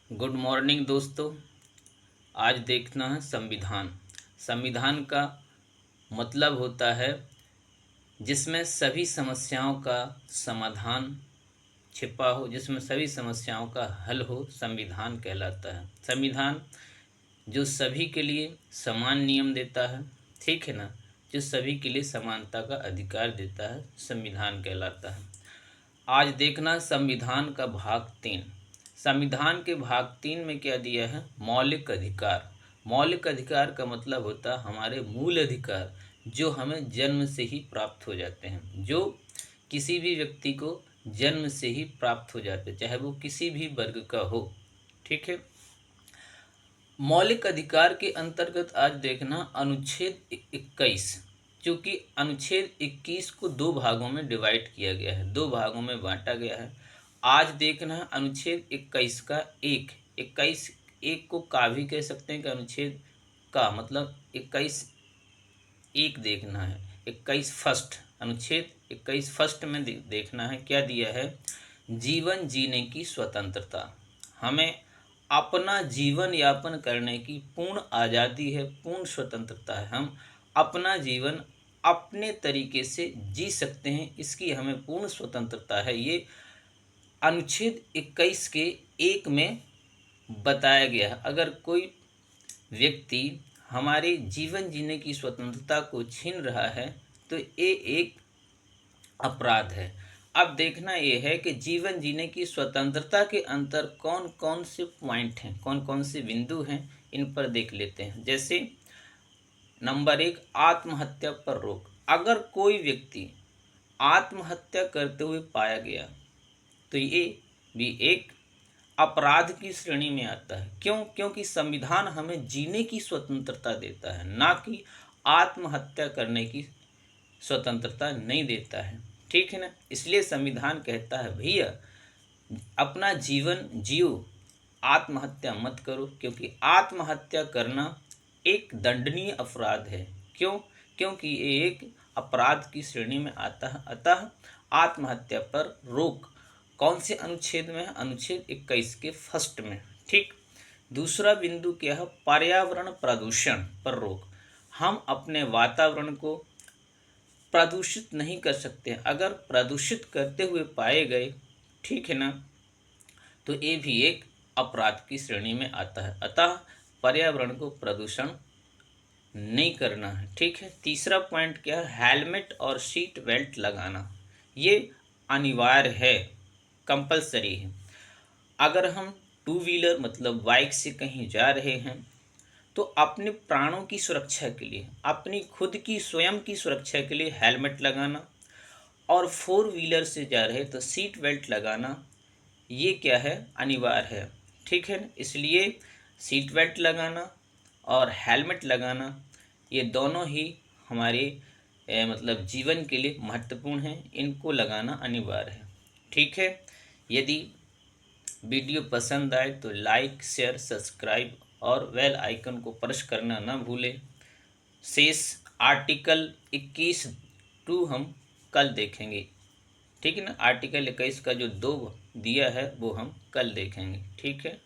Good morning दोस्तों। आज देखना है संविधान। संविधान का मतलब होता है जिसमें सभी समस्याओं का समाधान छिपा हो, जिसमें सभी समस्याओं का हल हो, संविधान कहलाता है। संविधान जो सभी के लिए समान नियम देता है, ठीक है ना, जो सभी के लिए समानता का अधिकार देता है, संविधान कहलाता है। आज देखना संविधान का भाग 3। संविधान के भाग 3 में क्या दिया है? मौलिक अधिकार। मौलिक अधिकार का मतलब होता है हमारे मूल अधिकार जो हमें जन्म से ही प्राप्त हो जाते हैं, जो किसी भी व्यक्ति को जन्म से ही प्राप्त हो जाते हैं, चाहे वो किसी भी वर्ग का हो। ठीक है। मौलिक अधिकार के अंतर्गत आज देखना अनुच्छेद 21। चूंकि अनुच्छेद 21 को दो भागों में डिवाइड किया गया है, दो भागों में बांटा गया है। आज देखना है अनुच्छेद 21 का एक। 21 एक को का भी कह सकते हैं कि अनुच्छेद का मतलब 21 एक देखना है। 21 फर्स्ट, अनुच्छेद 21 फर्स्ट में देखना है क्या दिया है? जीवन जीने की स्वतंत्रता। हमें अपना जीवन यापन करने की पूर्ण आज़ादी है, पूर्ण स्वतंत्रता है। हम अपना जीवन अपने तरीके से जी सकते हैं, इसकी हमें पूर्ण स्वतंत्रता है। ये अनुच्छेद 21 के एक में बताया गया है। अगर कोई व्यक्ति हमारे जीवन जीने की स्वतंत्रता को छीन रहा है तो ये एक अपराध है। अब देखना ये है कि जीवन जीने की स्वतंत्रता के अंतर कौन कौन से पॉइंट हैं, कौन कौन से बिंदु हैं, इन पर देख लेते हैं। जैसे नंबर 1, आत्महत्या पर रोक। अगर कोई व्यक्ति आत्महत्या करते हुए पाया गया तो ये भी एक अपराध की श्रेणी में आता है। क्यों? क्योंकि संविधान हमें जीने की स्वतंत्रता देता है, ना कि आत्महत्या करने की स्वतंत्रता नहीं देता है। ठीक है ना। इसलिए संविधान कहता है भैया अपना जीवन जियो, आत्महत्या मत करो, क्योंकि आत्महत्या करना एक दंडनीय अपराध है। क्यों? क्योंकि ये एक अपराध की श्रेणी में आता है। अतः आत्महत्या पर रोक कौन से अनुच्छेद में है? अनुच्छेद 21 के फर्स्ट में। ठीक। दूसरा बिंदु क्या है? पर्यावरण प्रदूषण पर रोक। हम अपने वातावरण को प्रदूषित नहीं कर सकते। अगर प्रदूषित करते हुए पाए गए, ठीक है ना, तो ये भी एक अपराध की श्रेणी में आता है। अतः पर्यावरण को प्रदूषण नहीं करना है। ठीक है। तीसरा पॉइंट क्या है? हेलमेट और सीट बेल्ट लगाना। ये अनिवार्य है, कंपलसरी है। अगर हम टू व्हीलर मतलब बाइक से कहीं जा रहे हैं तो अपने प्राणों की सुरक्षा के लिए, अपनी खुद की स्वयं की सुरक्षा के लिए हेलमेट लगाना, और फोर व्हीलर से जा रहे तो सीट बेल्ट लगाना, ये क्या है? अनिवार्य है। ठीक है। इसलिए सीट बेल्ट लगाना और हेलमेट लगाना ये दोनों ही हमारे मतलब जीवन के लिए महत्वपूर्ण है, इनको लगाना अनिवार्य है। ठीक है। यदि वीडियो पसंद आए तो लाइक, शेयर, सब्सक्राइब और बेल आइकन को प्रेस करना न भूलें। शेष आर्टिकल 21 टू हम कल देखेंगे। ठीक है ना। आर्टिकल 21 का जो 2 दिया है वो हम कल देखेंगे। ठीक है।